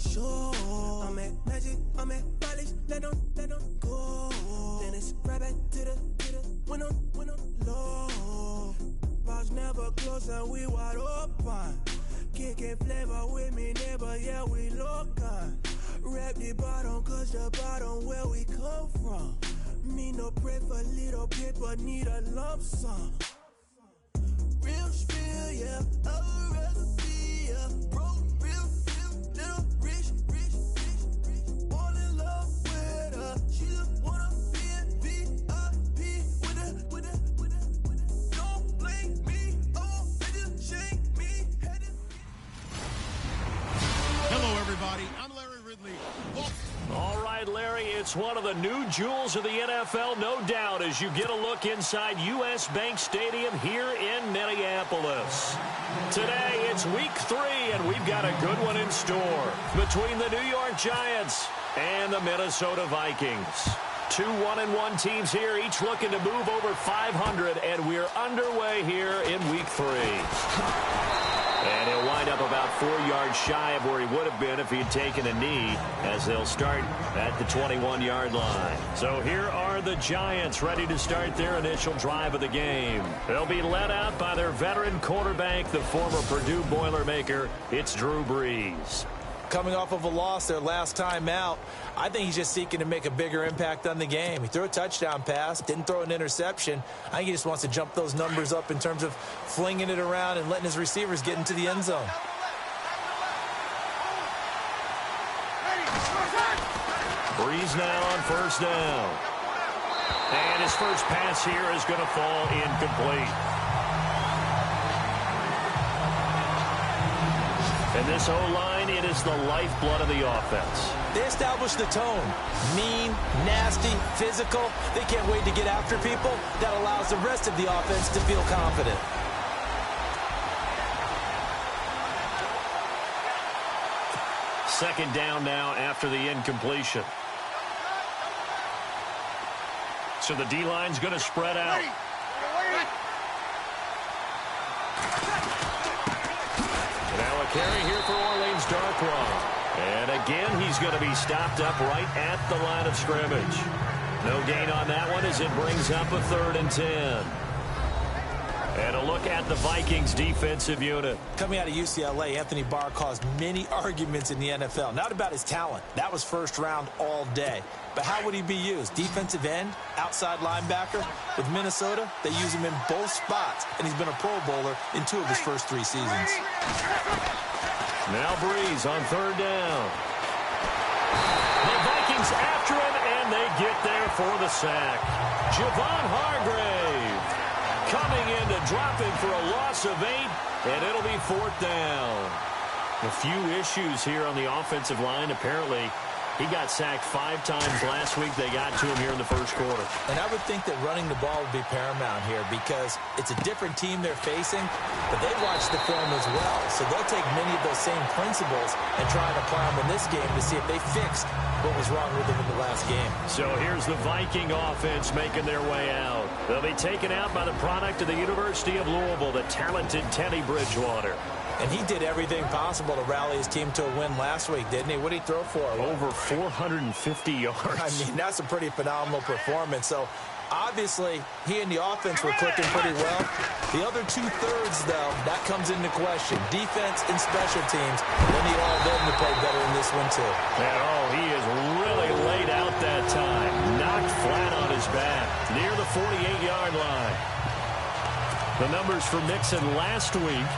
sure. I'm at Magic, I'm at Polish, let them go. Then it's right back to the when on low. Box never close and we wide open. Kicking flavor with me, neighbor, yeah, we local. Rap the bottom, cause the bottom where we come from. Me no pray for little paper, need a lump sum. Real spill, yeah, I'd rather be, yeah. Broke, real, little rich. All in love with her. She just wanna be in VIP with it. Don't blame me, oh, bitches shake me. Hello, everybody. I'm Larry Ridley. All right, Larry, it's one of the new jewels of the NFL, no doubt, as you get a look inside U.S. Bank Stadium here in Minneapolis. Today, it's week 3, and we've got a good one in store between the New York Giants and the Minnesota Vikings. 2 1-1 teams here, each looking to move over 500, and we're underway here in week 3. And he'll wind up about 4 yards shy of where he would have been if he had taken a knee, as they'll start at the 21-yard line. So here are the Giants ready to start their initial drive of the game. They'll be led out by their veteran quarterback, the former Purdue Boilermaker. It's Drew Brees. Coming off of a loss their last time out, I think he's just seeking to make a bigger impact on the game. He threw a touchdown pass, didn't throw an interception. I think he just wants to jump those numbers up in terms of flinging it around and letting his receivers get into the end zone. Brees now on first down. And his first pass here is going to fall incomplete. And this O-line, it is the lifeblood of the offense. They establish the tone. Mean, nasty, physical. They can't wait to get after people. That allows the rest of the offense to feel confident. Second down now after the incompletion. So the D-line's going to spread out. Now a carry here for Orleans Darkwa. And again, he's going to be stopped up right at the line of scrimmage. No gain on that one as it brings up a 3rd and 10. And a look at the Vikings defensive unit. Coming out of UCLA, Anthony Barr caused many arguments in the NFL. Not about his talent. That was first round all day. But how would he be used? Defensive end, outside linebacker. With Minnesota, they use him in both spots. And he's been a Pro Bowler in 2 of his first 3 seasons. Now Brees on 3rd down. The Vikings after him, and they get there for the sack. Javon Hargrave coming in to drop him for a loss of 8, and it'll be 4th down. A few issues here on the offensive line. Apparently, he got sacked 5 times last week. They got to him here in the first quarter. And I would think that running the ball would be paramount here because it's a different team they're facing, but they watch the film as well. So they'll take many of those same principles and try and apply them in this game to see if they fixed what was wrong with them in the last game. So here's the Viking offense making their way out. They'll be taken out by the product of the University of Louisville, the talented Teddy Bridgewater. And he did everything possible to rally his team to a win last week, didn't he? What did he throw for? Over 450 yards. I mean, that's a pretty phenomenal performance. So, obviously, he and the offense were clicking pretty well. The other 2/3, though, that comes into question. Defense and special teams. They need all of them to play better in this one, too. And, oh, he is really laid out that time. Knocked flat on his back near the 48-yard line. The numbers for Mixon last week.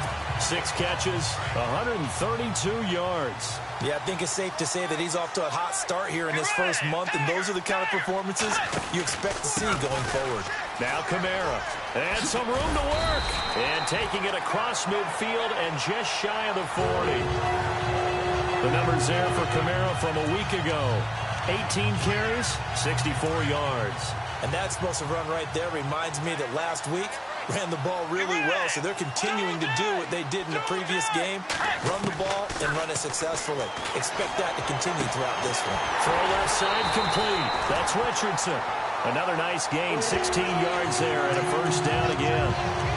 6 catches, 132 yards. Yeah, I think it's safe to say that he's off to a hot start here in this first month, and those are the kind of performances you expect to see going forward. Now Kamara, and some room to work. And taking it across midfield and just shy of the 40. The numbers there for Kamara from a week ago. 18 carries, 64 yards. And that explosive run right there reminds me that last week ran the ball really well, so they're continuing to do what they did in the previous game, run the ball and run it successfully. Expect that to continue throughout this one. Throw left side complete. That's Richardson. Another nice gain, 16 yards there and a first down again.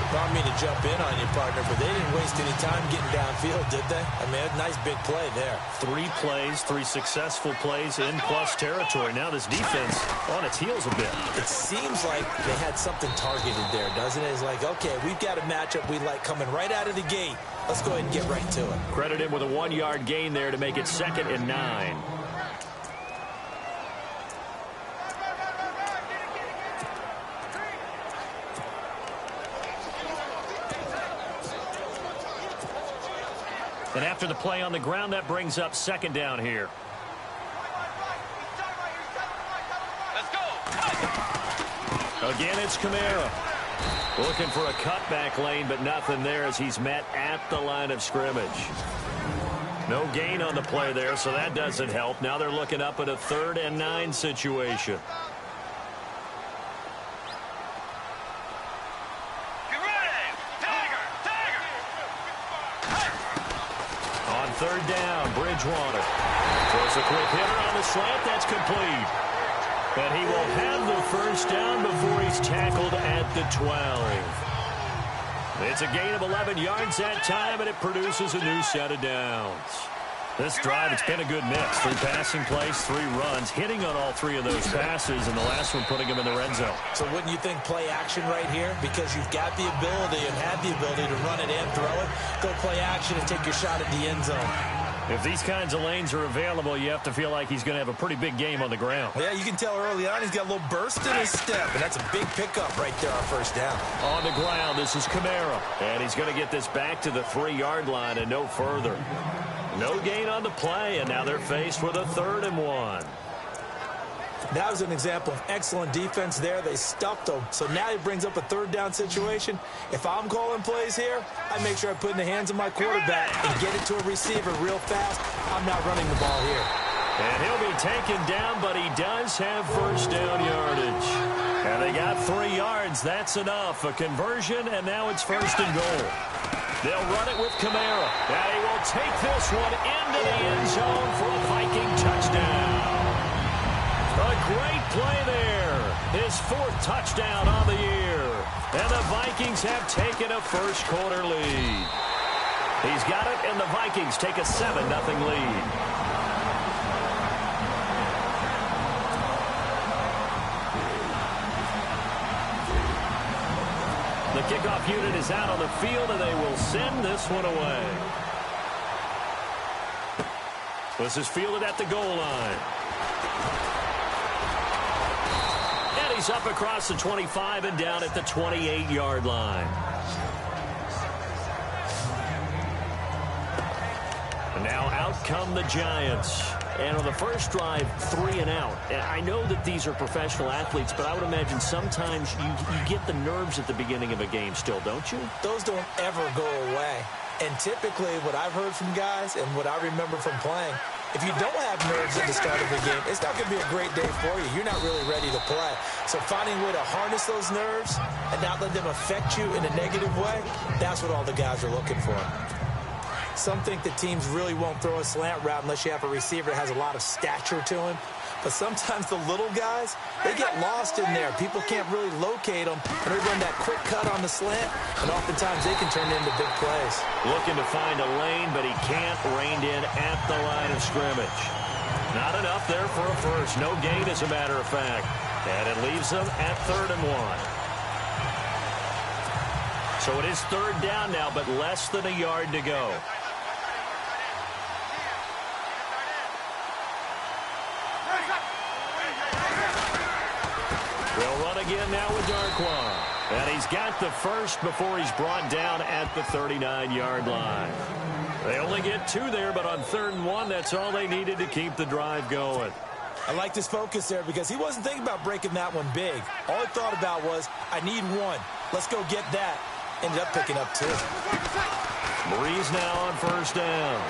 Well, I mean to jump in on you, partner, but they didn't waste any time getting downfield, did they? I mean, a nice big play there. 3 plays, 3 successful plays in plus territory. Now this defense on its heels a bit. It seems like they had something targeted there, doesn't it? It's like, okay, we've got a matchup we like coming right out of the gate. Let's go ahead and get right to it. Credit him with a 1-yard gain there to make it 2nd and 9. And after the play on the ground, that brings up 2nd down here. Let's go. Again, it's Kamara. Looking for a cutback lane, but nothing there as he's met at the line of scrimmage. No gain on the play there, so that doesn't help. Now they're looking up at a 3rd and 9 situation. On 3rd down, Bridgewater throws a quick hitter on the slant. That's complete. And he will have the first down before he's tackled at the 12. It's a gain of 11 yards that time, and it produces a new set of downs. This drive, it's been a good mix. 3 passing plays, 3 runs, hitting on all 3 of those passes, and the last one putting him in the red zone. So wouldn't you think play action right here? Because you've got the ability and have the ability to run it and throw it. Go play action and take your shot at the end zone. If these kinds of lanes are available, you have to feel like he's going to have a pretty big game on the ground. Yeah, you can tell early on he's got a little burst in his step, and that's a big pickup right there on first down. On the ground, this is Kamara, and he's going to get this back to the 3-yard line and no further. No gain on the play, and now they're faced with a 3rd and 1. That was an example of excellent defense there. They stuffed them. So now he brings up a 3rd down situation. If I'm calling plays here, I make sure I put it in the hands of my quarterback and get it to a receiver real fast. I'm not running the ball here. And he'll be taken down, but he does have first down yardage. And they got 3 yards. That's enough. A conversion, and now it's 1st and goal. They'll run it with Kamara. And he will take this one into the end zone for a Viking touchdown. A great play there. His 4th touchdown on the year. And the Vikings have taken a first-quarter lead. He's got it, and the Vikings take a 7-0 lead. The kickoff unit is out on the field, and they will send this one away. This is fielded at the goal line. And he's up across the 25 and down at the 28-yard line. And now out come the Giants. And on the first drive, 3 and out. And I know that these are professional athletes, but I would imagine sometimes you get the nerves at the beginning of a game still, don't you? Those don't ever go away. And typically what I've heard from guys and what I remember from playing, if you don't have nerves at the start of a game, it's not going to be a great day for you. You're not really ready to play. So finding a way to harness those nerves and not let them affect you in a negative way, that's what all the guys are looking for. Some think that teams really won't throw a slant route unless you have a receiver that has a lot of stature to him. But sometimes the little guys, they get lost in there. People can't really locate them, and they run that quick cut on the slant, and oftentimes they can turn into big plays. Looking to find a lane, but he can't, reined in at the line of scrimmage. Not enough there for a first. No gain, as a matter of fact. And it leaves them at 3rd and 1. So it is 3rd down now, but less than a yard to go. They'll run again now with Darkwa. And he's got the first before he's brought down at the 39-yard line. They only get 2 there, but on 3rd and 1, that's all they needed to keep the drive going. I liked his focus there because he wasn't thinking about breaking that one big. All he thought about was, I need 1. Let's go get that. Ended up picking up 2. Breeze now on 1st down.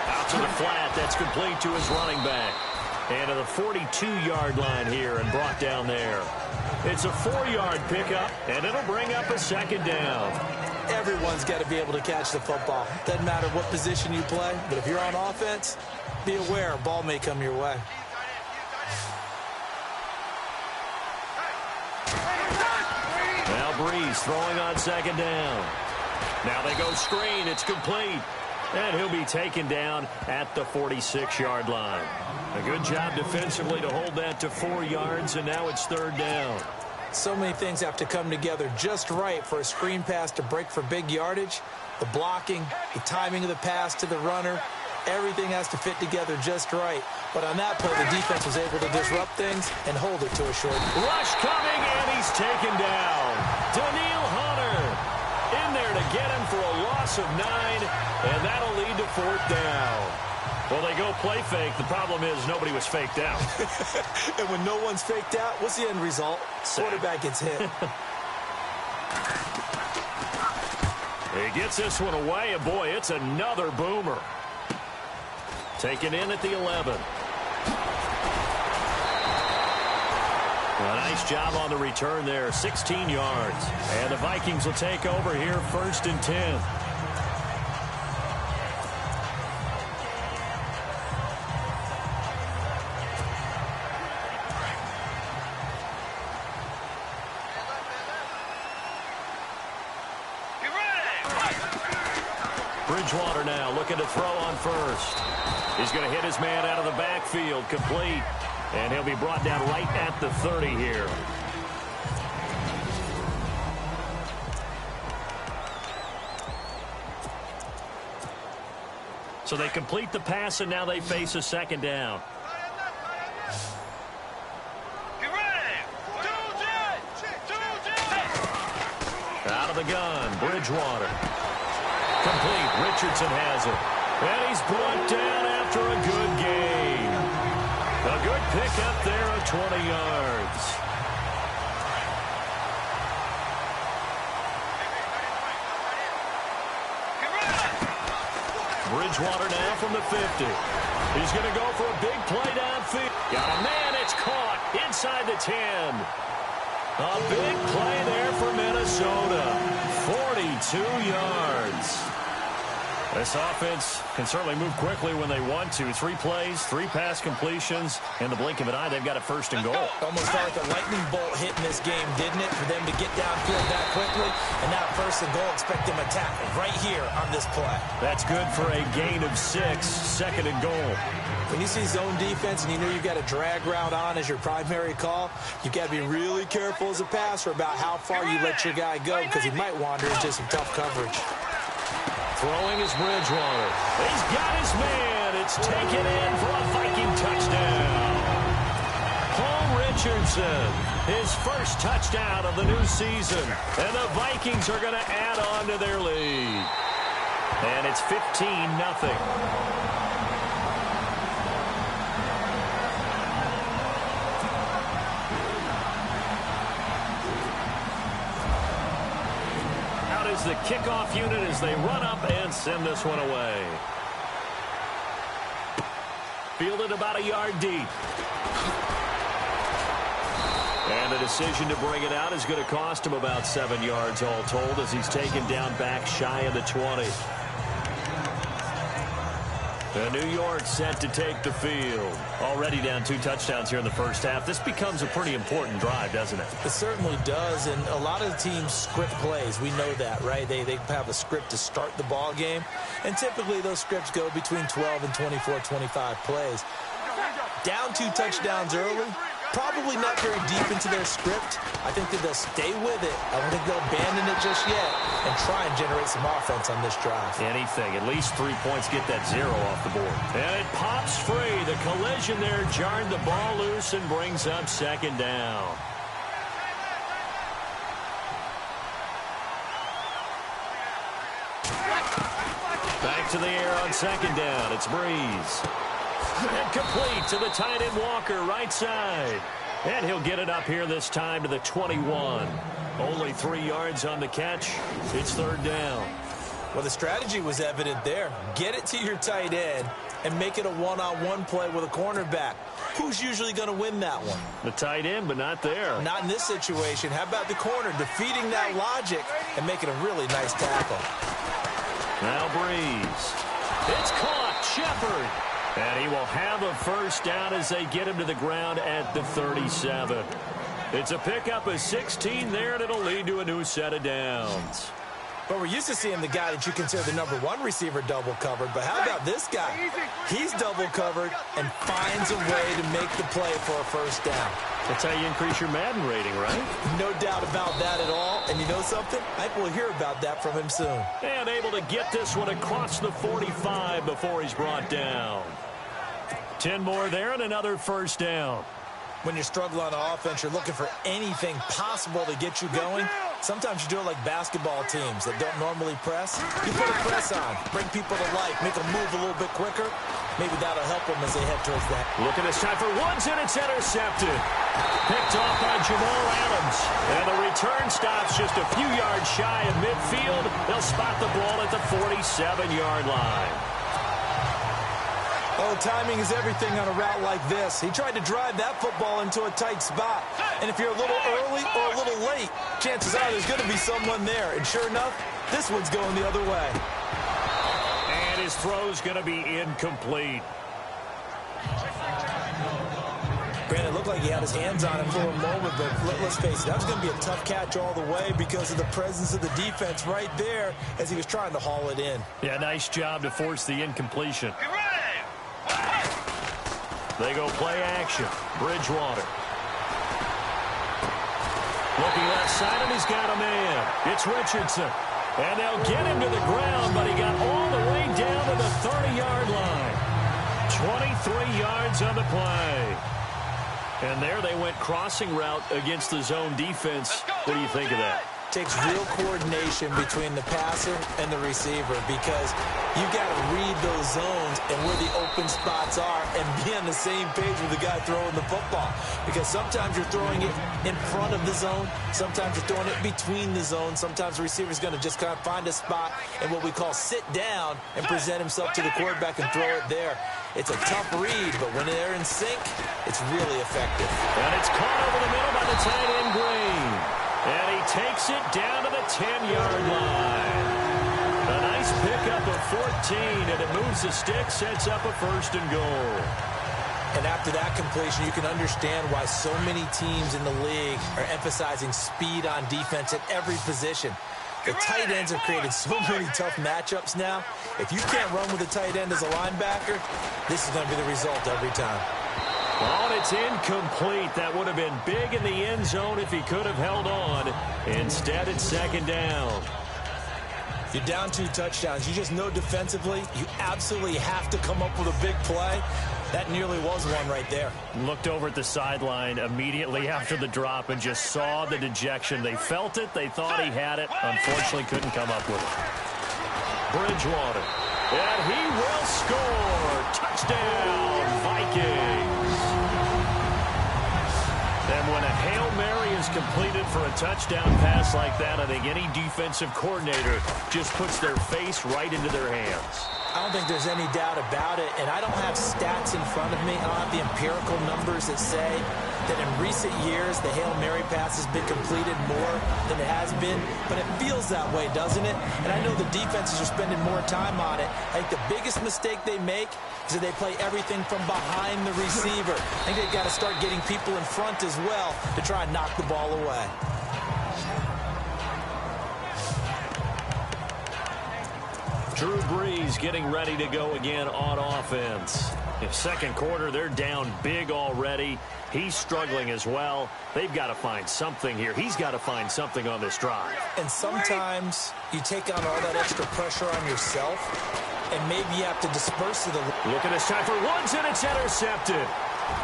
Out to the flat. That's complete to his running back. And to the 42-yard line here and brought down there. It's a 4-yard pickup, and it'll bring up a 2nd down. Everyone's got to be able to catch the football. Doesn't matter what position you play, but if you're on offense, be aware a ball may come your way. Breeze throwing on second down. Now they go screen. It's complete. And he'll be taken down at the 46-yard line. A good job defensively to hold that to 4 yards, and now it's third down. So many things have to come together just right for a screen pass to break for big yardage. The blocking, the timing of the pass to the runner, everything has to fit together just right. But on that play, the defense was able to disrupt things and hold it to a short. Rush coming, and he's taken down. Daniil Hunter in there to get him for a loss of 9, and that'll lead to fourth down. Well, they go play fake. The problem is nobody was faked out. And when no one's faked out, what's the end result? Quarterback gets hit. He gets this one away, and boy, it's another boomer. Taken in at the 11. A nice job on the return there, 16 yards. And the Vikings will take over here, 1st and 10. Bridgewater now looking to throw on first. He's going to hit his man out of the backfield, complete. And he'll be brought down right at the 30 here. So they complete the pass, and now they face a second down. Out of the gun, Bridgewater. Complete. Richardson has it. And he's brought down after a good gain. A good pickup there of 20 yards. Bridgewater now from the 50. He's going to go for a big play downfield. Got a man. It's caught inside the 10. A big play there for Minnesota. 42 yards. This offense can certainly move quickly when they want to. 3 plays, 3 pass completions. In the blink of an eye, they've got it 1st and goal. Almost felt like a lightning bolt hit in this game, didn't it? For them to get downfield that quickly. And now 1st and goal, expect them to tackle right here on this play. That's good for a gain of 6. 2nd and goal. When you see zone defense and you know you've got a drag route on as your primary call, you've got to be really careful as a passer about how far you let your guy go because he might wander into some tough coverage. Throwing is Bridgewater. He's got his man. It's taken in for a Viking touchdown. Paul Richardson, his first touchdown of the new season. And the Vikings are going to add on to their lead. And it's 15-0. The kickoff unit as they run up and send this one away. Fielded about a yard deep. And the decision to bring it out is going to cost him about 7 yards all told as he's taken down back shy of the 20. And New York set to take the field. Already down 2 touchdowns here in the first half. This becomes a pretty important drive, doesn't it? It certainly does, and a lot of the teams script plays. We know that, right? They have a script to start the ball game, and typically those scripts go between 12 and 24, 25 plays. Down 2 touchdowns early, probably not very deep into their script. I think that they'll stay with it. I don't think they'll abandon it just yet and try and generate some offense on this drive. Anything. At least 3 points, get that 0 off the board. And it pops free. The collision there jarred the ball loose and brings up 2nd down. Back to the air on 2nd down. It's Breeze. And complete to the tight end Walker, right side. And he'll get it up here this time to the 21. Only 3 yards on the catch. It's 3rd down. Well, the strategy was evident there. Get it to your tight end and make it a one-on-one play with a cornerback. Who's usually going to win that one? The tight end, but not there. Not in this situation. How about the corner defeating that logic and making a really nice tackle? Now Breeze. It's caught. Shepard. And he will have a 1st down as they get him to the ground at the 37. It's a pickup of 16 there, and it'll lead to a new set of downs. But we're used to seeing the guy that you consider the number one receiver double covered. But how about this guy? He's double covered and finds a way to make the play for a first down. That's how you increase your Madden rating, right? No doubt about that at all. And you know something? I think we'll hear about that from him soon. And able to get this one across the 45 before he's brought down. 10 more there and another first down. When you're struggling on offense, you're looking for anything possible to get you going. Sometimes you do it like basketball teams that don't normally press. You put a press on, bring people to life, make them move a little bit quicker. Maybe that'll help them as they head towards that. Look at this time for Woods, and it's intercepted. Picked off by Jamal Adams. And the return stops just a few yards shy of midfield. They'll spot the ball at the 47-yard line. Oh, timing is everything on a route like this. He tried to drive that football into a tight spot. And if you're a little early or a little late, chances are there's going to be someone there. And sure enough, this one's going the other way. And his throw's going to be incomplete. Granted, it looked like he had his hands on him for a moment, but let's face it, that was going to be a tough catch all the way because of the presence of the defense right there as he was trying to haul it in. Yeah, nice job to force the incompletion. They go play action. Bridgewater. Looking left side, and he's got a man. It's Richardson. And they'll get him to the ground, but he got all the way down to the 30-yard line. 23 yards on the play. And there they went crossing route against the zone defense. What do you think of that? Takes real coordination between the passer and the receiver because you've got to read those zones and where the open spots are and be on the same page with the guy throwing the football. Because sometimes you're throwing it in front of the zone. Sometimes you're throwing it between the zones. Sometimes the receiver's going to just kind of find a spot and what we call sit down and present himself to the quarterback and throw it there. It's a tough read, but when they're in sync, it's really effective. And it's caught over the middle by the tight end, Green. And he takes it down to the 10-yard line. A nice pickup of 14, and it moves the stick, sets up a 1st and goal. And after that completion, you can understand why so many teams in the league are emphasizing speed on defense at every position. The tight ends have created so many tough matchups now. If you can't run with a tight end as a linebacker, this is going to be the result every time. Oh, and it's incomplete. That would have been big in the end zone if he could have held on. Instead, it's 2nd down. You're down 2 touchdowns. You just know defensively you absolutely have to come up with a big play. That nearly was one right there. Looked over at the sideline immediately after the drop and just saw the dejection. They felt it. They thought he had it. Unfortunately, couldn't come up with it. Bridgewater. And he will score. Touchdown, Vikings. And when a Hail Mary is completed for a touchdown pass like that, I think any defensive coordinator just puts their face right into their hands. I don't think there's any doubt about it, and I don't have stats in front of me. I don't have the empirical numbers that say that in recent years the Hail Mary pass has been completed more than it has been, but it feels that way, doesn't it? And I know the defenses are spending more time on it. I think the biggest mistake they make is that they play everything from behind the receiver. I think they've got to start getting people in front as well to try and knock the ball away. Drew Brees getting ready to go again on offense. In 2nd quarter, they're down big already. He's struggling as well. They've got to find something here. He's got to find something on this drive. And sometimes you take on all that extra pressure on yourself, and maybe you have to disperse it a little. Look at this time for Woods, and it's intercepted.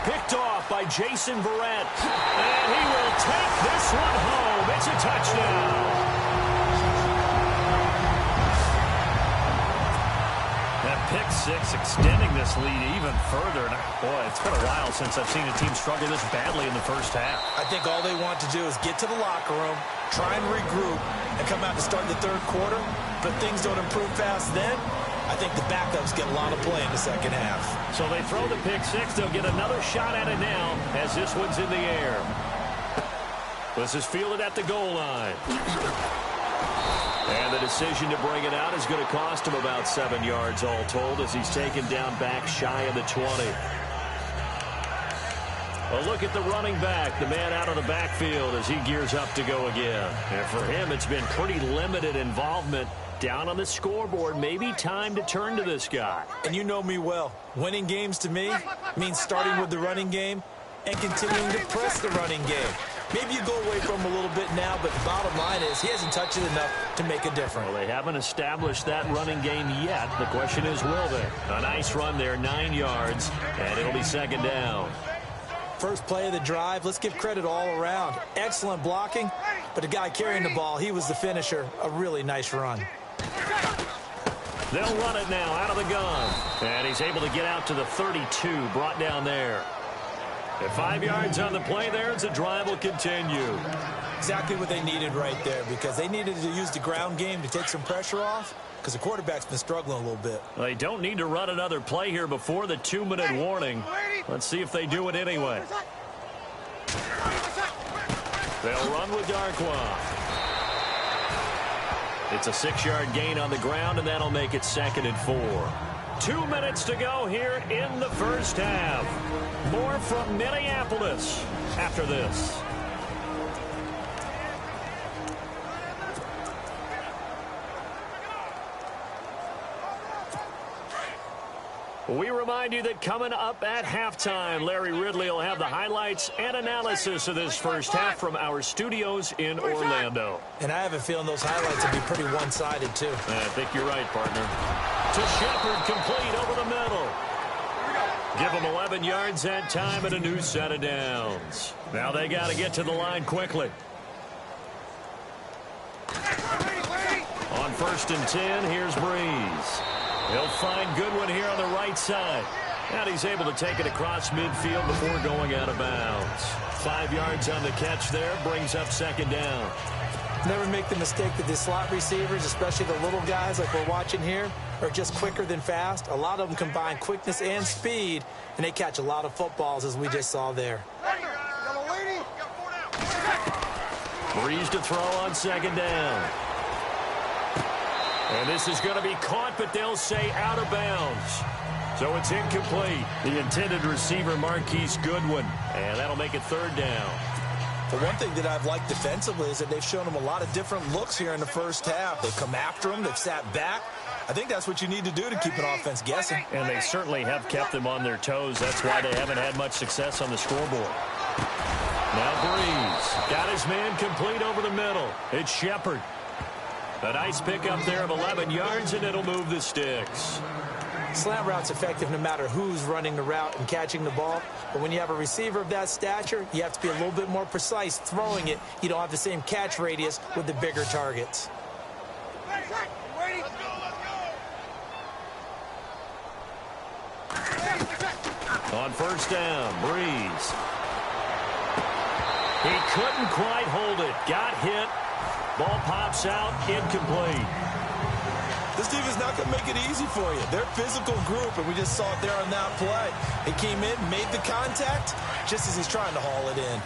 Picked off by Jason Verrett. And he will take this one home. It's a touchdown. Pick 6 extending this lead even further. And boy, it's been a while since I've seen a team struggle this badly in the first half. I think all they want to do is get to the locker room, try and regroup, and come out to start the 3rd quarter. But things don't improve fast then. I think the backups get a lot of play in the 2nd half. So they throw the pick 6. They'll get another shot at it now as this one's in the air. This is fielded at the goal line. And the decision to bring it out is going to cost him about 7 yards all told as he's taken down back shy of the 20. A look at the running back, the man out of the backfield as he gears up to go again. And for him, it's been pretty limited involvement down on the scoreboard. Maybe time to turn to this guy. And you know me well. Winning games to me means starting with the running game and continuing to press the running game. Maybe you go away from him a little bit now, but the bottom line is he hasn't touched it enough to make a difference. Well, they haven't established that running game yet. The question is, will they? A nice run there, 9 yards, and it'll be second down. First play of the drive, let's give credit all around. Excellent blocking, but the guy carrying the ball, he was the finisher. A really nice run. They'll run it now out of the gun. And he's able to get out to the 32, brought down there. At 5 yards on the play there, as the drive will continue. Exactly what they needed right there, because they needed to use the ground game to take some pressure off, because the quarterback's been struggling a little bit. They don't need to run another play here before the 2-minute warning. Let's see if they do it anyway. They'll run with Darkwa. It's a 6-yard gain on the ground, and that'll make it 2nd and 4. 2 minutes to go here in the first half. More from Minneapolis after this. We remind you that coming up at halftime, Larry Ridley will have the highlights and analysis of this first half from our studios in Orlando. And I have a feeling those highlights will be pretty one-sided, too. I think you're right, partner. To Shepard, complete over the middle. Give them 11 yards that time and a new set of downs. Now they got to get to the line quickly. On 1st and 10, here's Breeze. He'll find Goodwin here on the right side. And he's able to take it across midfield before going out of bounds. 5 yards on the catch there, brings up 2nd down. Never make the mistake that the slot receivers, especially the little guys like we're watching here, are just quicker than fast. A lot of them combine quickness and speed, and they catch a lot of footballs, as we just saw there. Breeze to throw on 2nd down. And this is going to be caught, but they'll say out of bounds. So it's incomplete. The intended receiver, Marquise Goodwin. And that'll make it 3rd down. The one thing that I've liked defensively is that they've shown them a lot of different looks here in the first half. They've come after them. They've sat back. I think that's what you need to do to keep an offense guessing. And they certainly have kept them on their toes. That's why they haven't had much success on the scoreboard. Now Breeze got his man complete over the middle. It's Shepard. A nice pickup there of 11 yards, and it'll move the sticks. Slant route's effective no matter who's running the route and catching the ball. But when you have a receiver of that stature, you have to be a little bit more precise throwing it. You don't have the same catch radius with the bigger targets. On 1st down, Breeze. He couldn't quite hold it. Got hit. Ball pops out, incomplete. This team is not going to make it easy for you. They're a physical group, and we just saw it there on that play. He came in, made the contact, just as he's trying to haul it in.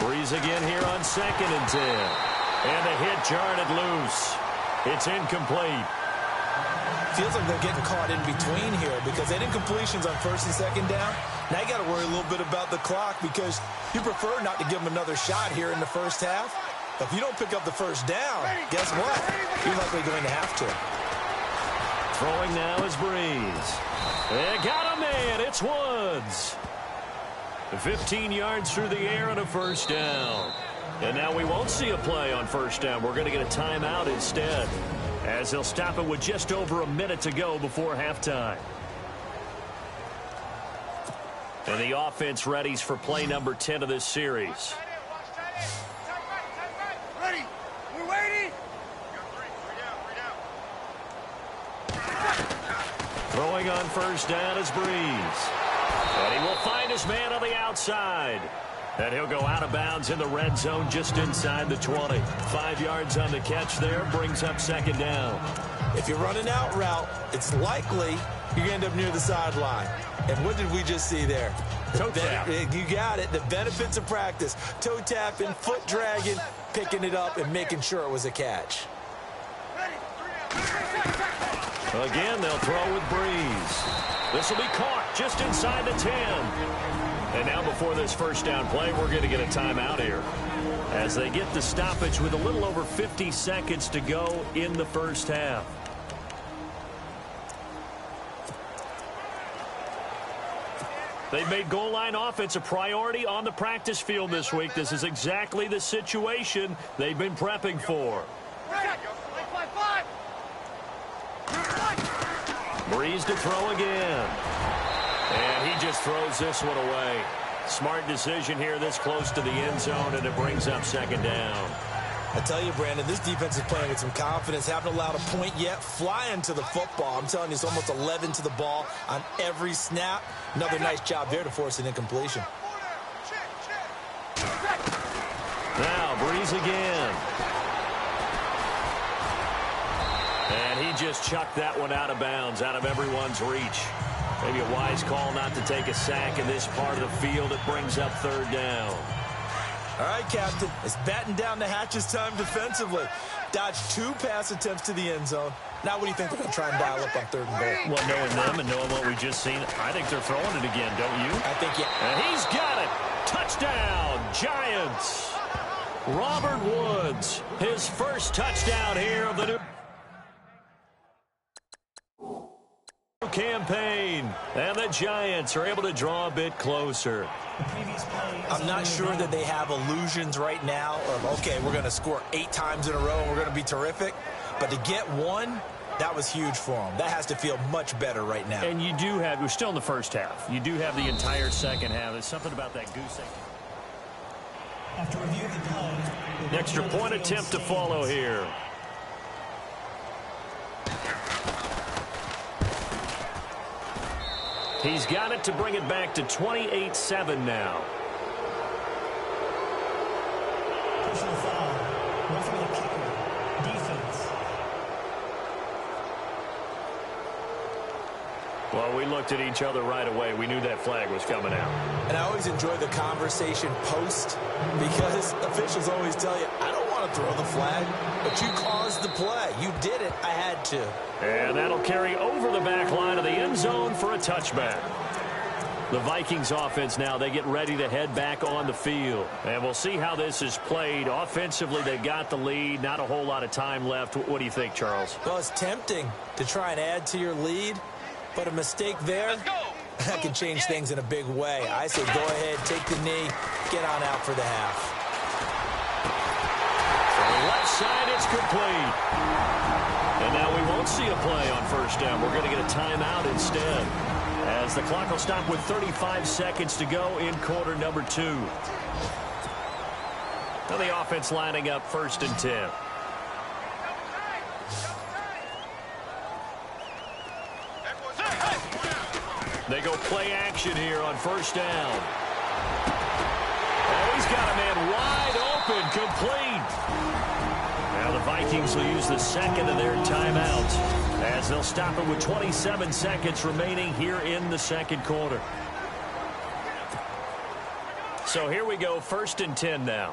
Breeze again here on 2nd and 10. And the hit jarred it loose. It's incomplete. Feels like they're getting caught in between here because they didn't completions on 1st and 2nd down. Now you got to worry a little bit about the clock because you prefer not to give them another shot here in the first half. But if you don't pick up the 1st down, guess what? You're likely going to have to. Throwing now is Breeze. They got a man. It's Woods. 15 yards through the air and a 1st down. And now we won't see a play on 1st down. We're going to get a timeout instead, as they'll stop it with just over a minute to go before halftime. And the offense readies for play number 10 of this series. Ready. We're waiting. Throwing on 1st down is Breeze. And he will find his man on the outside. And he'll go out of bounds in the red zone just inside the 20. 5 yards on the catch there, brings up 2nd down. If you're running out route, it's likely you're going to end up near the sideline. And what did we just see there? Toe tap. You got it. The benefits of practice. Toe tapping, foot dragging. picking it up and making sure it was a catch. Again, they'll throw with Breeze. This will be caught just inside the 10. And now before this first down play, we're going to get a timeout here as they get the stoppage with a little over 50 seconds to go in the first half. They've made goal line offense a priority on the practice field this week. This is exactly the situation they've been prepping for. Breeze to throw again. And he just throws this one away. Smart decision here this close to the end zone, and it brings up second down. I tell you, Brandon, this defense is playing with some confidence. Haven't allowed a point yet. Flying to the football. I'm telling you, it's almost 11 to the ball on every snap. Another nice job there to force an incompletion. Now, Breeze again. And he just chucked that one out of bounds, out of everyone's reach. Maybe a wise call not to take a sack in this part of the field. It brings up third down. All right, Captain. It's batten down the hatches time defensively. Dodged 2 pass attempts to the end zone. Now what do you think they're going to try and dial up on third and goal? Well, knowing them and knowing what we just seen, I think they're throwing it again, don't you? I think, yeah. And he's got it. Touchdown, Giants. Robert Woods, his first touchdown here of the new campaign. And the Giants are able to draw a bit closer. I'm not sure that they have illusions right now of, okay, we're going to score 8 times in a row and we're going to be terrific. But to get one, that was huge for them. That has to feel much better right now. And you do have, we're still in the first half. You do have the entire second half. There's something about that goose egg. After review the play, Extra point attempt to follow here. He's got it to bring it back to 28-7 now. personal foul. Roughing the kicker. Defense. Well, we looked at each other right away. We knew that flag was coming out. And I always enjoy the conversation post because officials always tell you, I don't want to throw the flag, but you caused the play. You did it. I had to. And that'll carry over the back line of the end zone for a touchback. The Vikings offense now, they get ready to head back on the field. And we'll see how this is played. Offensively, they've got the lead. Not a whole lot of time left. What do you think, Charles? Well, it's tempting to try and add to your lead, but a mistake there, that can change things in a big way. I say go ahead, take the knee, get on out for the half. On the left side, it's complete. And now we won't see a play on first down. We're going to get a timeout instead, as the clock will stop with 35 seconds to go in quarter number 2. Now the offense lining up 1st and 10. They go play action here on first down. Oh, he's got a man wide open, complete. Now the Vikings will use the second of their timeouts, as they'll stop it with 27 seconds remaining here in the second quarter. So here we go, 1st and 10 now.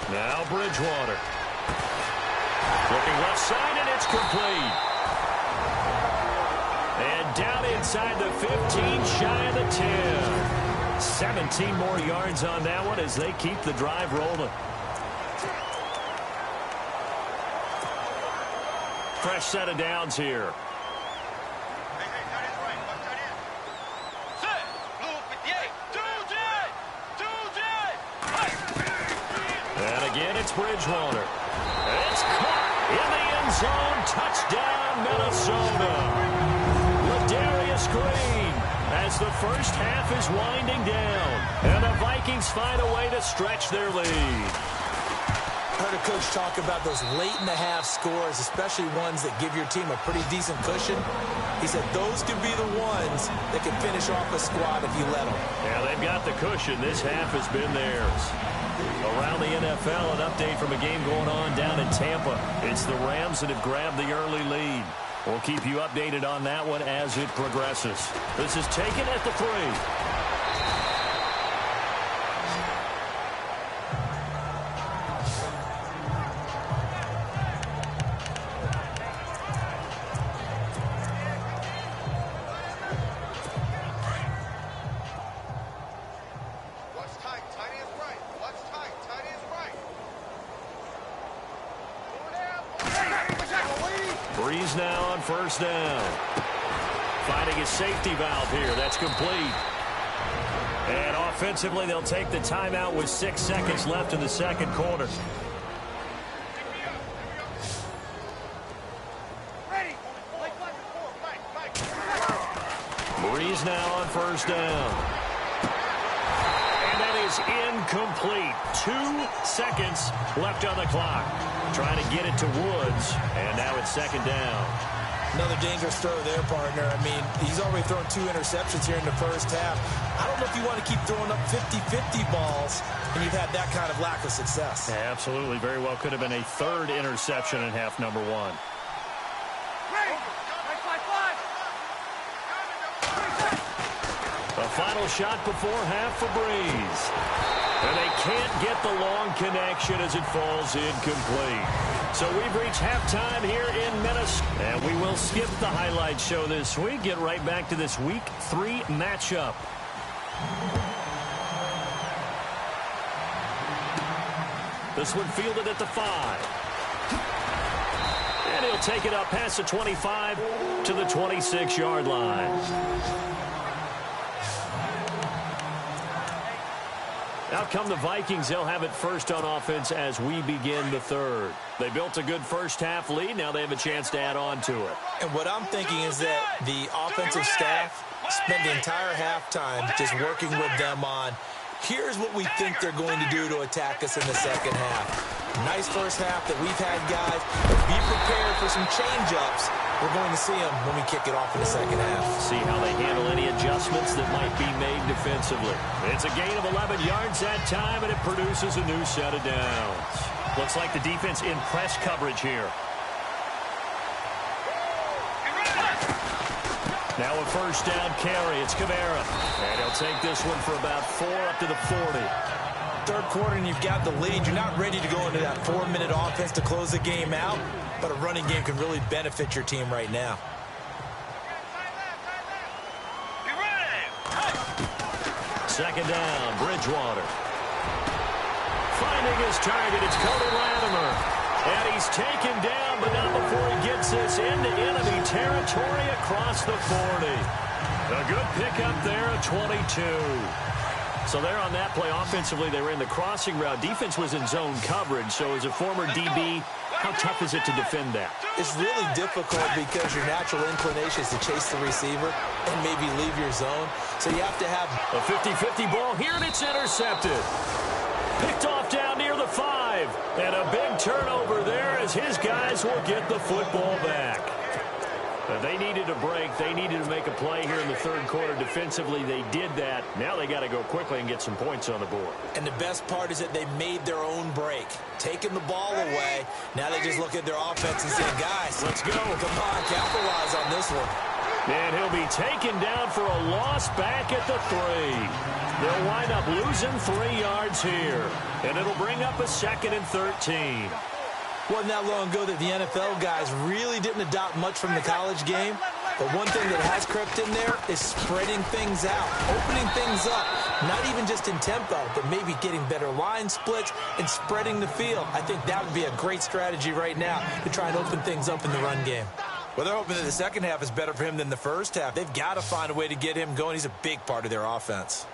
Now Bridgewater. Looking left side, and it's complete. And down inside the 15, shy of the 10. 17 more yards on that one as they keep the drive rolling. Fresh set of downs here. And again, it's Bridgewater. It's caught in the end zone. Touchdown, Minnesota. Ladarius Green, as the first half is winding down. And the Vikings find a way to stretch their lead. I heard a coach talk about those late-in-the-half scores, especially ones that give your team a pretty decent cushion. He said those can be the ones that can finish off a squad if you let them. Yeah, they've got the cushion. This half has been theirs. Around the NFL, an update from a game going on down in Tampa. It's the Rams that have grabbed the early lead. We'll keep you updated on that one as it progresses. This is taken at the 3. Breeze now on first down. Finding his safety valve here. That's complete. And offensively, they'll take the timeout with 6 seconds left in the second quarter. Breeze now on first down. And that is incomplete. 2 seconds left on the clock. Trying to get it to Woods, and now it's second down. Another dangerous throw there, partner. I mean, he's already thrown 2 interceptions here in the first half. I don't know if you want to keep throwing up 50-50 balls, and you've had that kind of lack of success. Yeah, absolutely. Very well could have been a 3rd interception in half number 1. A final shot before half for Breeze. And they can't get the long connection as it falls incomplete. So we've reached halftime here in Minnesota. And we will skip the highlight show this week. Get right back to this Week 3 matchup. This one fielded at the 5. And he'll take it up past the 25 to the 26-yard line. Out come the Vikings. They'll have it first on offense as we begin the 3rd. They built a good first half lead. Now they have a chance to add on to it. And what I'm thinking is that the offensive staff spent the entire halftime just working with them on, here's what we think they're going to do to attack us in the second half. Nice first half that we've had, guys. Be prepared for some change-ups. We're going to see them when we kick it off in the second half. See how they handle any adjustmts that might be made defensively. It's a gain of 11 yards that time, and it produces a new set of downs. Looks like the defense in press coverage here. Now a first down carry. It's Kamara. And he'll take this one for about 4 up to the 40. Third quarter and you've got the lead. You're not ready to go into that 4-minute offense to close the game out, but a running game can really benefit your team right now. Second down, Bridgewater. Finding his target, it's Cody Latimer. And he's taken down, but not before he gets this into enemy territory across the 40. A good pickup there at 22. So there on that play, offensively, they ran the crossing route. Defense was in zone coverage, so as a former DB, how tough is it to defend that? It's really difficult because your natural inclination is to chase the receiver and maybe leave your zone. So you have to have a 50-50 ball here, and it's intercepted. Picked off down near the 5. And a big turnover there as his guys will get the football back. They needed a break. They needed to make a play here in the third quarter. Defensively, they did that. Now they got to go quickly and get some points on the board. And the best part is that they made their own break. Taking the ball away. Now they just look at their offense and say, guys, let's go. Come on, capitalize on this one. And he'll be taken down for a loss back at the 3. They'll wind up losing 3 yards here. And it'll bring up a 2nd and 13. Wasn't that long ago that the NFL guys really didn't adopt much from the college game. But one thing that has crept in there is spreading things out, opening things up, not even just in tempo, but maybe getting better line splits and spreading the field. I think that would be a great strategy right now to try and open things up in the run game. Well, they're hoping that the second half is better for him than the first half. They've got to find a way to get him going. He's a big part of their offense.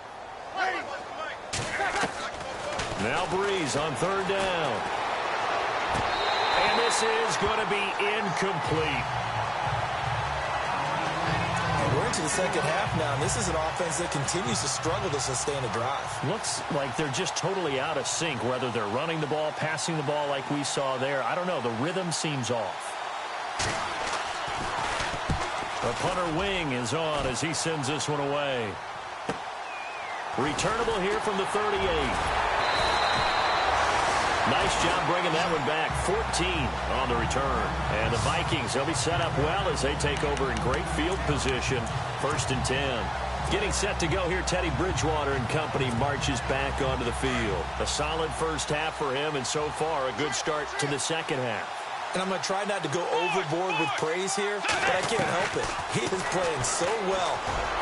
Now Breeze on third down. And this is going to be incomplete. And we're into the second half now, and this is an offense that continues to struggle to sustain a drive. Looks like they're just totally out of sync, whether they're running the ball, passing the ball like we saw there. I don't know. The rhythm seems off. The punter wing is on as he sends this one away. Returnable here from the 38. Nice job bringing that one back. 14 on the return. And the Vikings, they'll be set up well as they take over in great field position. 1st and 10. Getting set to go here, Teddy Bridgewater and company marches back onto the field. A solid first half for him, and so far a good start to the second half. And I'm going to try not to go overboard with praise here, but I can't help it. He is playing so well.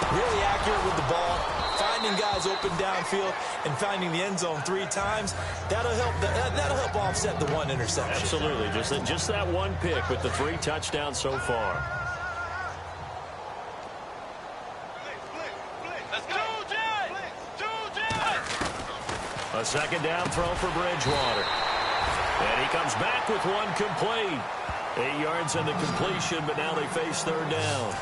Really accurate with the ball, finding guys open downfield, and finding the end zone 3 times. That'll help offset the 1 interception. Absolutely. Just that 1 pick with the 3 touchdowns so far. A second down throw for Bridgewater. And he comes back with 1 complete. 8 yards on the completion, but now they face 3rd down.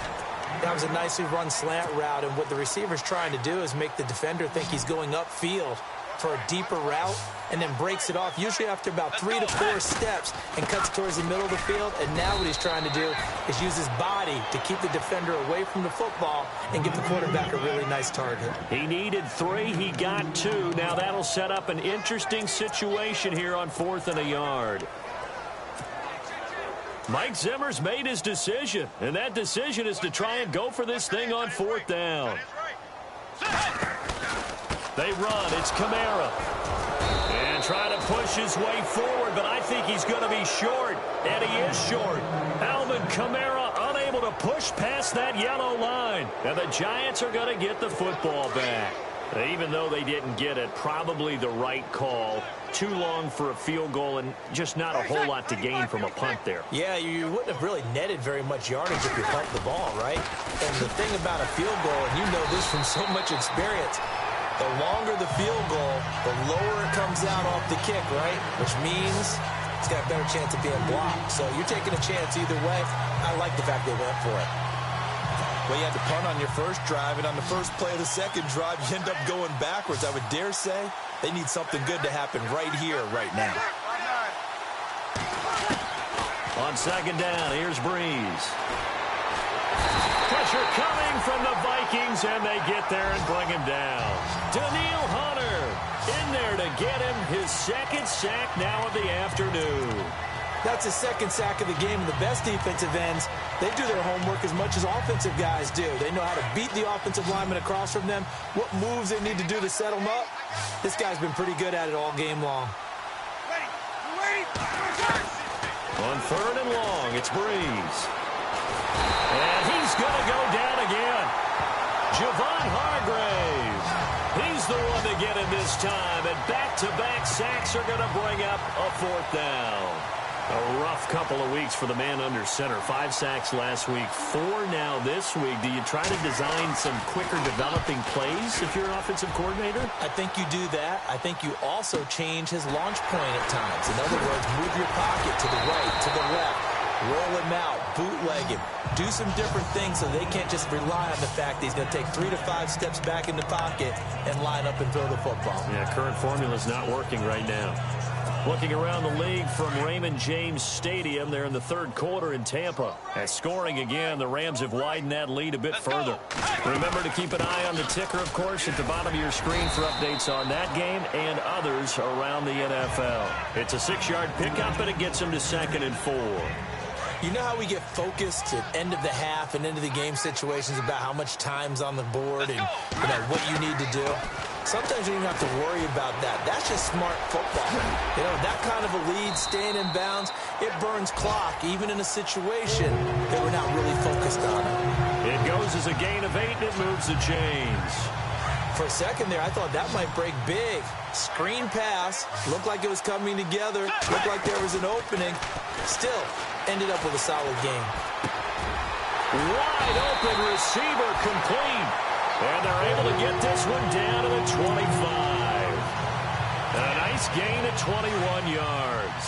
That was a nicely run slant route, and what the receiver's trying to do is make the defender think he's going upfield for a deeper route, and then breaks it off, usually after about 3 to 4 steps, and cuts towards the middle of the field. And now what he's trying to do is use his body to keep the defender away from the football and give the quarterback a really nice target. He needed 3. He got 2. Now that'll set up an interesting situation here on 4th and a yard. Mike Zimmer's made his decision, and that decision is to try and go for this thing on 4th down. They run. It's Kamara. And trying to push his way forward, but I think he's going to be short. And he is short. Alvin Kamara unable to push past that yellow line. And the Giants are going to get the football back. Even though they didn't get it, probably the right call. Too long for a field goal and just not a whole lot to gain from a punt there. Yeah, you wouldn't have really netted very much yardage if you pumped the ball, right? And the thing about a field goal, and you know this from so much experience, the longer the field goal, the lower it comes out off the kick, right? Which means it's got a better chance of being blocked. So you're taking a chance either way. I like the fact they went for it. Well, you had to punt on your first drive, and on the first play of the second drive, you end up going backwards. I would dare say they need something good to happen right here, right now. On 2nd down, here's Breeze. Pressure coming from the Vikings, and they get there and bring him down. Daniil Hunter in there to get him his 2nd sack now of the afternoon. That's his 2nd sack of the game, and the best defensive ends, they do their homework as much as offensive guys do. They know how to beat the offensive lineman across from them, what moves they need to do to set them up. This guy's been pretty good at it all game long. On 3rd and long, it's Breeze. And he's going to go down again. Javon Hargrave. He's the one to get him this time, and back-to-back sacks are going to bring up a 4th down. A rough couple of weeks for the man under center. 5 sacks last week, 4 now this week. Do you try to design some quicker developing plays if you're an offensive coordinator? I think you do that. I think you also change his launch point at times. In other words, move your pocket to the right, to the left. Roll him out, bootleg him. Do some different things so they can't just rely on the fact that he's going to take 3 to 5 steps back in the pocket and line up and throw the football. Yeah, current formula's not working right now. Looking around the league from Raymond James Stadium, they're in the 3rd quarter in Tampa. At scoring again, the Rams have widened that lead a bit further. Remember to keep an eye on the ticker, of course, at the bottom of your screen for updates on that game and others around the NFL. It's a 6-yard pickup, and it gets them to 2nd and 4. You know how we get focused at end of the half and end of the game situations about how much time's on the board and what you need to do? Sometimes you don't have to worry about that. That's just smart football. That kind of a lead, staying in bounds, it burns clock, even in a situation that we're not really focused on it. It goes as a gain of 8, and it moves the chains. For a second there, I thought that might break big. Screen pass, looked like it was coming together, looked like there was an opening. Still, ended up with a solid game. Wide open receiver complete. And they're able to get this one down to the 25. And a nice gain of 21 yards.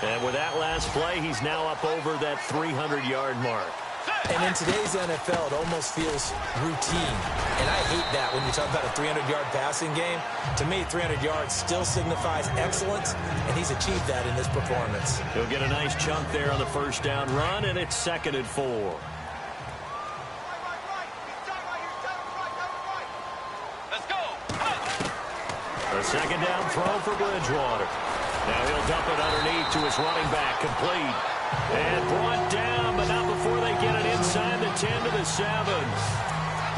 And with that last play, he's now up over that 300-yard mark. And in today's NFL, it almost feels routine. And I hate that when you talk about a 300-yard passing game. To me, 300 yards still signifies excellence, and he's achieved that in this performance. He'll get a nice chunk there on the 1st down run, and it's 2nd and 4. A second down throw for Bridgewater. Now he'll dump it underneath to his running back. Complete. And brought down, but not before they get it inside the 10 to the 7.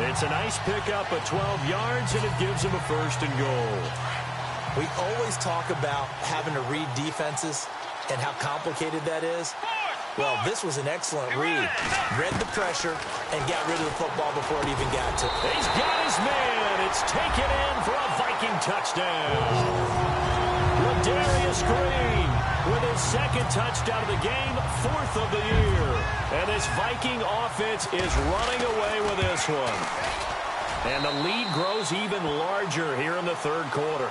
It's a nice pickup of 12 yards, and it gives them a 1st and goal. We always talk about having to read defenses and how complicated that is. Well, this was an excellent read. Read the pressure and got rid of the football before it even got to him. He's got his man. It's taken in for a Viking touchdown. Ladarius Green with his 2nd touchdown of the game, 4th of the year. And this Viking offense is running away with this one. And the lead grows even larger here in the 3rd quarter.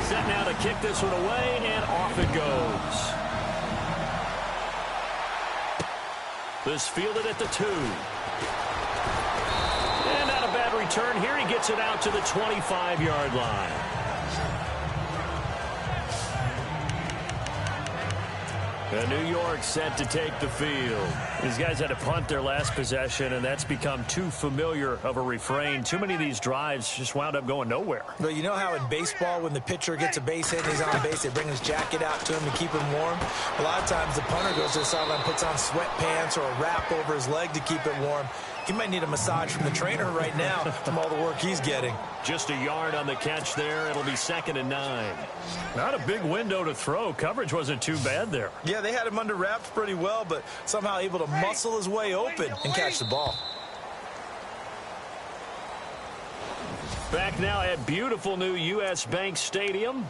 Set now to kick this one away, and off it goes. This fielded at the 2. And not a bad return here. He gets it out to the 25-yard line. And New York set to take the field. These guys had to punt their last possession, and that's become too familiar of a refrain. Too many of these drives just wound up going nowhere. But you know how in baseball, when the pitcher gets a base hit and he's on base, they bring his jacket out to him to keep him warm? A lot of times the punter goes to the sideline, puts on sweatpants or a wrap over his leg to keep it warm. He might need a massage from the trainer right now from all the work he's getting. Just a yard on the catch there. It'll be 2nd and 9. Not a big window to throw. Coverage wasn't too bad there. Yeah, they had him under wraps pretty well, but somehow able to muscle his way open and catch the ball. Back now at beautiful new U.S. Bank Stadium.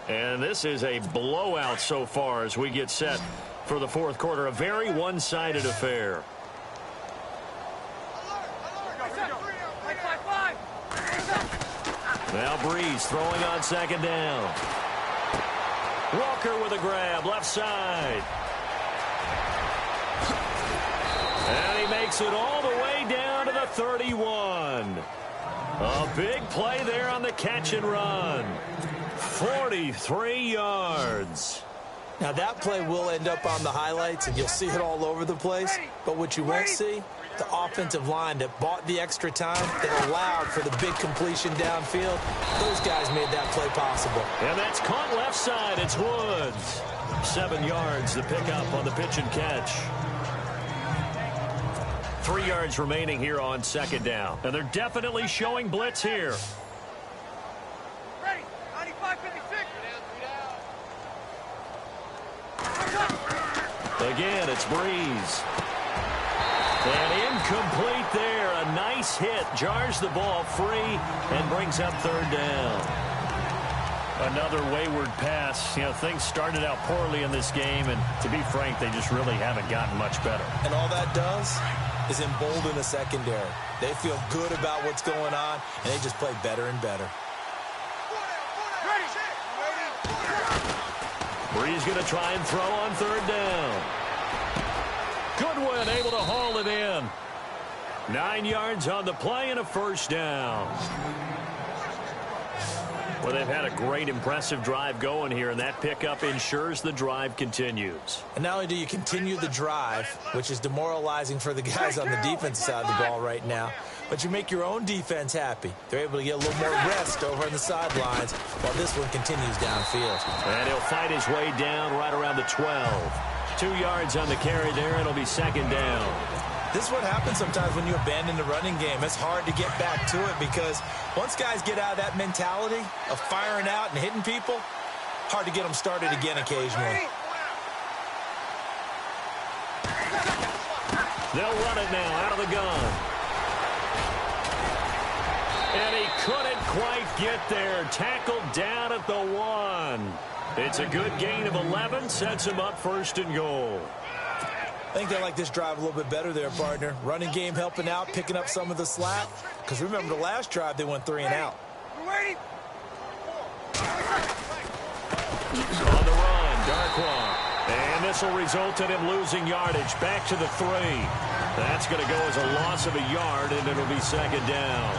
And this is a blowout so far as we get set for the 4th quarter. A very one-sided affair. Now Breeze throwing on 2nd down. Walker with a grab, left side. And he makes it all the way down to the 31. A big play there on the catch and run. 43 yards. Now that play will end up on the highlights, and you'll see it all over the place. But what you won't see, the offensive line that bought the extra time, that allowed for the big completion downfield. Those guys made that play possible. And that's caught left side. It's Woods. 7 yards, the pickup on the pitch and catch. 3 yards remaining here on 2nd down. And they're definitely showing blitz here. Ready, 95-56. Again, it's Breeze. And incomplete there. A nice hit. Jars the ball free and brings up 3rd down. Another wayward pass. You know, things started out poorly in this game, and to be frank, they just really haven't gotten much better. And all that does is embolden the secondary. They feel good about what's going on, and they just play better and better. Breeze going to try and throw on 3rd down. Goodwin able to haul it in. 9 yards on the play and a 1st down. Well, they've had a great, impressive drive going here, and that pickup ensures the drive continues. And not only do you continue the drive, which is demoralizing for the guys on the defensive side of the ball right now, but you make your own defense happy. They're able to get a little more rest over on the sidelines while this one continues downfield. And he'll fight his way down right around the 12. 2 yards on the carry there. It'll be 2nd down. This is what happens sometimes when you abandon the running game. It's hard to get back to it because once guys get out of that mentality of firing out and hitting people, hard to get them started again occasionally. They'll run it now out of the gun. And he couldn't quite get there. Tackled down at the 1. It's a good gain of 11. Sets him up 1st and goal. I think they like this drive a little bit better there, partner. Running game helping out, picking up some of the slack. Because remember, the last drive, they went 3 and out. On the run, Darkwa. And this will result in him losing yardage. Back to the 3. That's going to go as a loss of a yard, and it'll be 2nd down.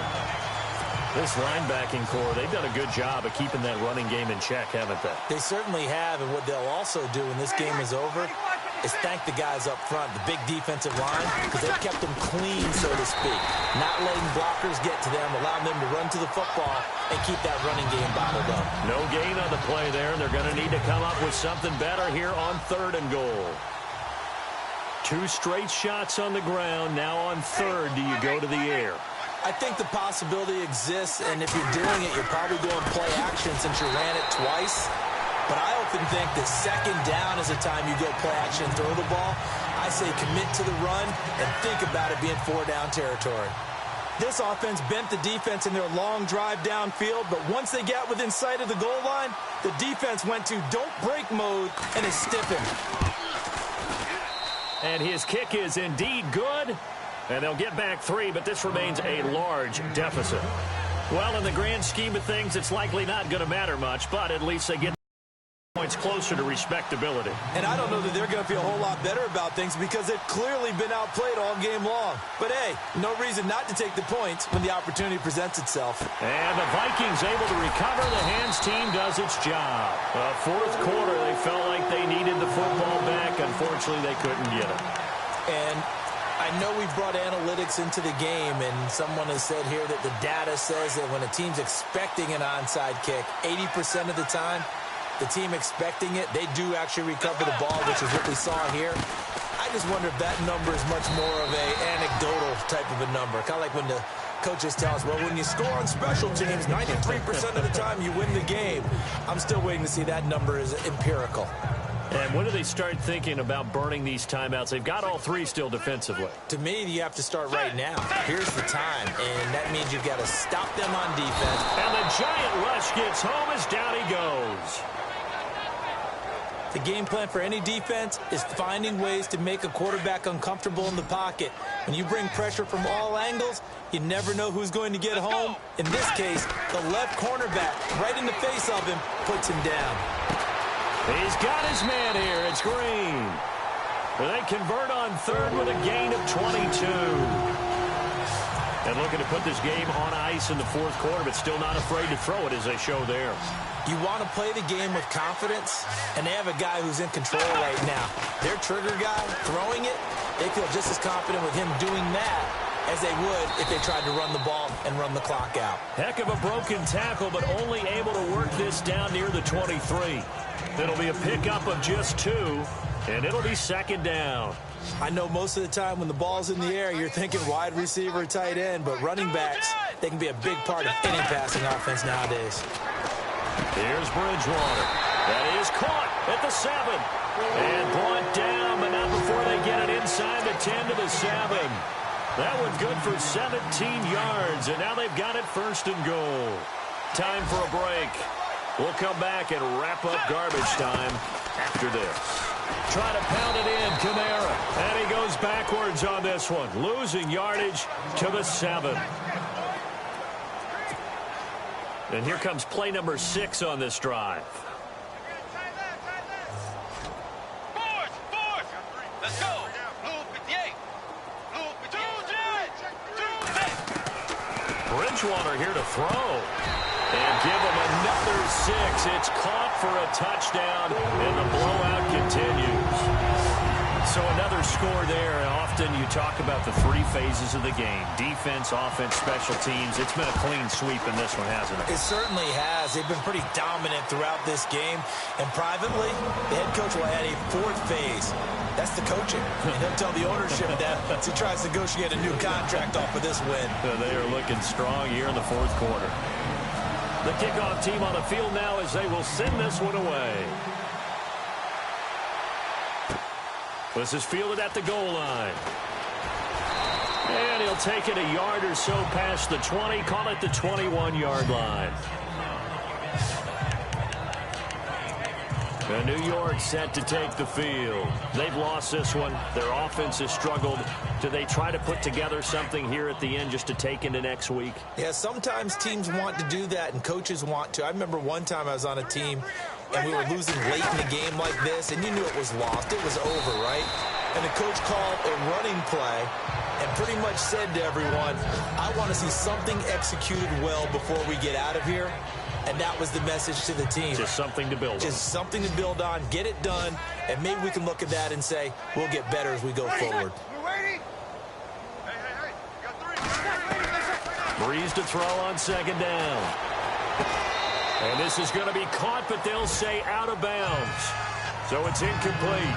This linebacking core, they've done a good job of keeping that running game in check, haven't they? They certainly have, and what they'll also do when this game is over, is thank the guys up front, the big defensive line, because they've kept them clean, so to speak. Not letting blockers get to them, allowing them to run to the football and keep that running game bottled up. No gain on the play there, and they're going to need to come up with something better here on 3rd and goal. 2 straight shots on the ground. Now on 3rd, do you go to the air? I think the possibility exists, and if you're doing it, you're probably going play action since you ran it twice. But I often think that 2nd down is the time you go play action and throw the ball. I say commit to the run and think about it being 4-down territory. This offense bent the defense in their long drive downfield, but once they got within sight of the goal line, the defense went to don't break mode and is stiffened. And his kick is indeed good. And they'll get back 3, but this remains a large deficit. Well, in the grand scheme of things, it's likely not going to matter much, but at least they get points closer to respectability. And I don't know that they're going to feel a whole lot better about things because they've clearly been outplayed all game long. But, hey, no reason not to take the points when the opportunity presents itself. And the Vikings able to recover. The hands team does its job. 4th quarter, they felt like they needed the football back. Unfortunately, they couldn't get it. And I know we've brought analytics into the game, and someone has said here that the data says that when a team's expecting an onside kick, 80% of the time, the team expecting it, they do actually recover the ball, which is what we saw here. I just wonder if that number is much more of a anecdotal type of a number, kind of like when the coaches tell us, well, when you score on special teams, 93% of the time you win the game. I'm still waiting to see that number is empirical. And when do they start thinking about burning these timeouts? They've got all 3 still defensively. To me, you have to start right now. Here's the time, and that means you've got to stop them on defense. And the giant rush gets home as down he goes. The game plan for any defense is finding ways to make a quarterback uncomfortable in the pocket. When you bring pressure from all angles, you never know who's going to get home. In this case, the left cornerback, right in the face of him, puts him down. He's got his man here. It's Green. They convert on 3rd with a gain of 22. And looking to put this game on ice in the 4th quarter, but still not afraid to throw it as they show there. You want to play the game with confidence, and they have a guy who's in control right now. Their trigger guy throwing it, they feel just as confident with him doing that as they would if they tried to run the ball and run the clock out. Heck of a broken tackle, but only able to work this down near the 23. It'll be a pickup of just 2, and it'll be 2nd down. I know most of the time when the ball's in the air, you're thinking wide receiver, tight end, but running backs, they can be a big part of any passing offense nowadays. Here's Bridgewater. That is caught at the 7. And brought down, but not before they get it inside the 10 to the 7. That one's good for 17 yards, and now they've got it 1st and goal. Time for a break. We'll come back and wrap up garbage time after this. Try to pound it in, Kamara. And he goes backwards on this one, losing yardage to the 7. And here comes play number 6 on this drive. Let's go. Bridgewater here to throw. And give him another 6. It's caught for a touchdown, and the blowout continues. So another score there. Often you talk about the 3 phases of the game. Defense, offense, special teams. It's been a clean sweep in this one, hasn't it? It certainly has. They've been pretty dominant throughout this game. And privately, the head coach will add a 4th phase. That's the coaching. And he'll tell the ownership that as he tries to negotiate a new contract off of this win. They are looking strong here in the 4th quarter. The kickoff team on the field now as they will send this one away. This is fielded at the goal line. And he'll take it a yard or so past the 20, call it the 21-yard line. And New York set to take the field. They've lost this one. Their offense has struggled. Do they try to put together something here at the end just to take into next week? Yeah, sometimes teams want to do that and coaches want to. I remember one time I was on a team and we were losing late in the game like this, and you knew it was lost. It was over, right? and the coach called a running play and pretty much said to everyone, I want to see something executed well before we get out of here. And that was the message to the team. Just something to build on. Just something to build on, get it done, and maybe we can look at that and say, we'll get better as we go forward. We're waiting. Hey. You got 3. Breeze to throw on second down. And this is going to be caught, but they'll say out of bounds. So it's incomplete.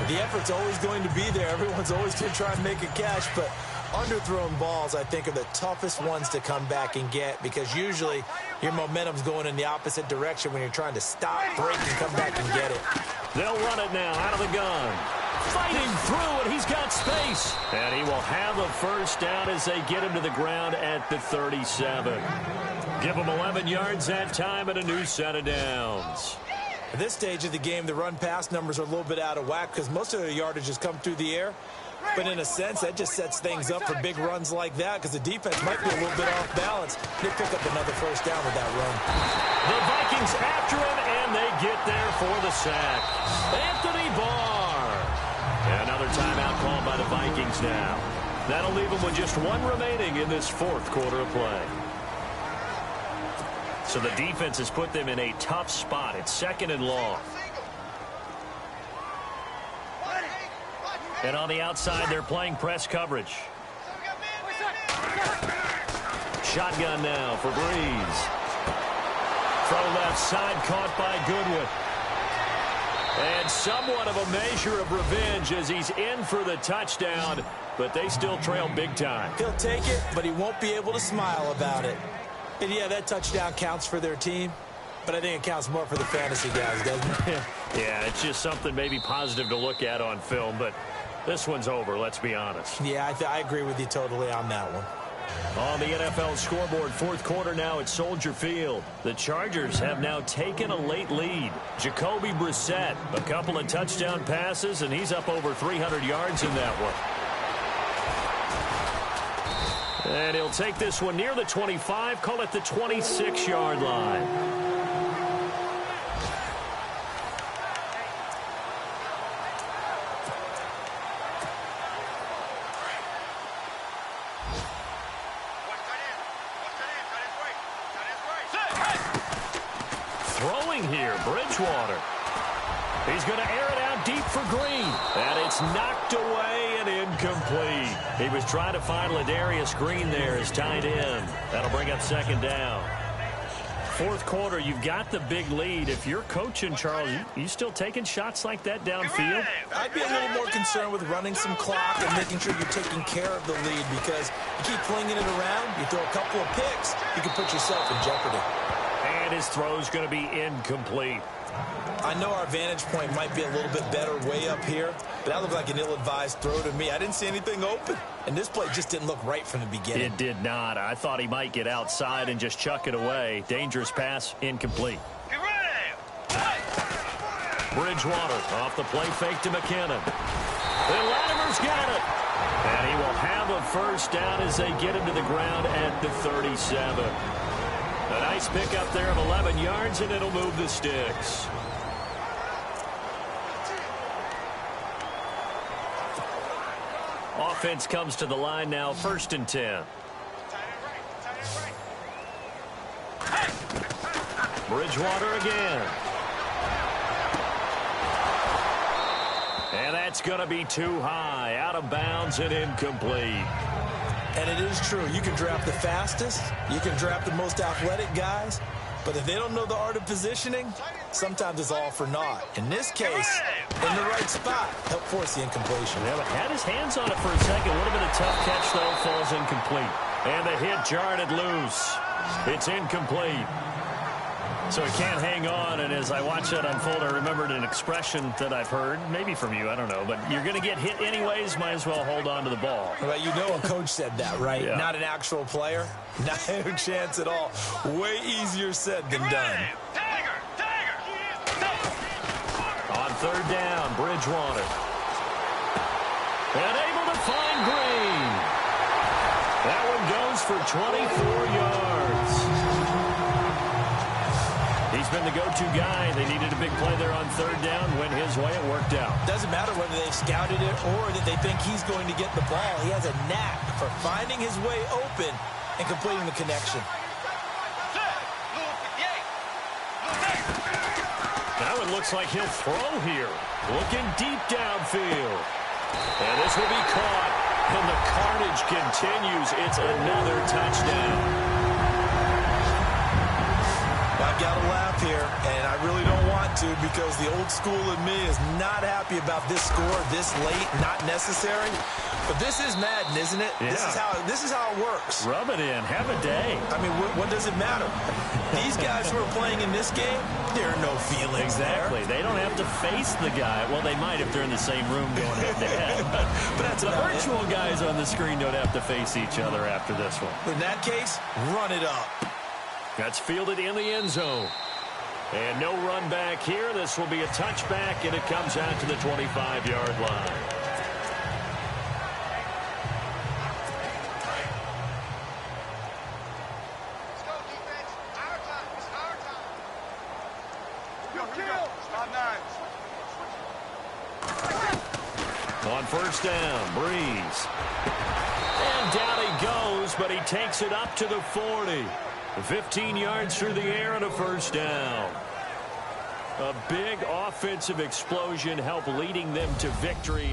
The effort's always going to be there. Everyone's always going to try and make a catch, but underthrown balls, I think, are the toughest ones to come back and get because usually your momentum's going in the opposite direction when you're trying to stop, break, and come back and get it. They'll run it now out of the gun. Fighting through, and he's got space. And he will have a first down as they get him to the ground at the 37. Give him 11 yards that time and a new set of downs. At this stage of the game, the run-pass numbers are a little bit out of whack because most of the yardage has come through the air. But in a sense, that just sets things up for big runs like that because the defense might be a little bit off balance. They pick up another first down with that run. The Vikings after him, and they get there for the sack. Anthony Barr. And another timeout called by the Vikings now. That'll leave them with just one remaining in this fourth quarter of play. So the defense has put them in a tough spot. It's second and long. And on the outside, they're playing press coverage. Shotgun now for Breeze. Throw left side, caught by Goodwin. And somewhat of a measure of revenge as he's in for the touchdown, but they still trail big time. He'll take it, but he won't be able to smile about it. And yeah, that touchdown counts for their team, but I think it counts more for the fantasy guys, doesn't it? Yeah, it's just something maybe positive to look at on film, but this one's over, let's be honest. Yeah, I agree with you totally on that one. On the NFL scoreboard, fourth quarter now at Soldier Field. The Chargers have now taken a late lead. Jacoby Brissett, a couple of touchdown passes, and he's up over 300 yards in that one. And he'll take this one near the 25, call it the 26-yard line. Throwing here, Bridgewater. He's going to air it out deep for Green. And it's knocked away and incomplete. He was trying to find Ladarius Green there as tight end. That'll bring up second down. Fourth quarter, you've got the big lead. If you're coaching, Charles, you still taking shots like that downfield? I'd be a little more concerned with running some clock and making sure you're taking care of the lead because you keep flinging it around, you throw a couple of picks, you can put yourself in jeopardy. And his throw's going to be incomplete. I know our vantage point might be a little bit better way up here, but that looked like an ill-advised throw to me. I didn't see anything open, and this play just didn't look right from the beginning. It did not. I thought he might get outside and just chuck it away. Dangerous pass, incomplete. Get ready. Bridgewater off the play fake to McKinnon. And Latimer's got it. And he will have a first down as they get him to the ground at the 37. A nice pickup there of 11 yards, and it'll move the sticks. Offense comes to the line now, 1st and 10. Bridgewater again. And that's going to be too high, out of bounds and incomplete. And it is true. You can draft the fastest. You can draft the most athletic guys. But if they don't know the art of positioning, sometimes it's all for naught. In this case, in the right spot, help force the incompletion. Yeah, but had his hands on it for a second. A little bit of tough catch, though, falls incomplete. And the hit jarred it loose. It's incomplete. So he can't hang on, and as I watch that unfold, I remembered an expression that I've heard, maybe from you, I don't know, but you're going to get hit anyways, might as well hold on to the ball. Well, you know a coach said that, right? Yeah. Not an actual player. Not a chance at all. Way easier said than done. On third down, Bridgewater. And able to find Green. That one goes for 24 yards. He he's been the go-to guy. They needed a big play there on third down. Went his way. It worked out. Doesn't matter whether they've scouted it or that they think he's going to get the ball. He has a knack for finding his way open and completing the connection. Now it looks like he'll throw here. Looking deep downfield. And this will be caught. And the carnage continues. It's another touchdown. I've got to laugh here, and I really don't want to because the old school in me is not happy about this score this late, not necessary. But this is Madden, isn't it? Yeah. This is how it works. Rub it in. Have a day. I mean, what does it matter? These guys who are playing in this game, there are no feelings Exactly. there. They don't have to face the guy. Well, they might if they're in the same room going head-to-head. But that's the about virtual guys on the screen don't have to face each other after this one. In that case, run it up. That's fielded in the end zone. And no run back here. This will be a touchback, and it comes out to the 25-yard line. Let's go, defense. Our time. It's our time. Here we go. Stop nine. On first down, Breeze. And down he goes, but he takes it up to the 40. 15 yards through the air and a first down. A big offensive explosion helped leading them to victory.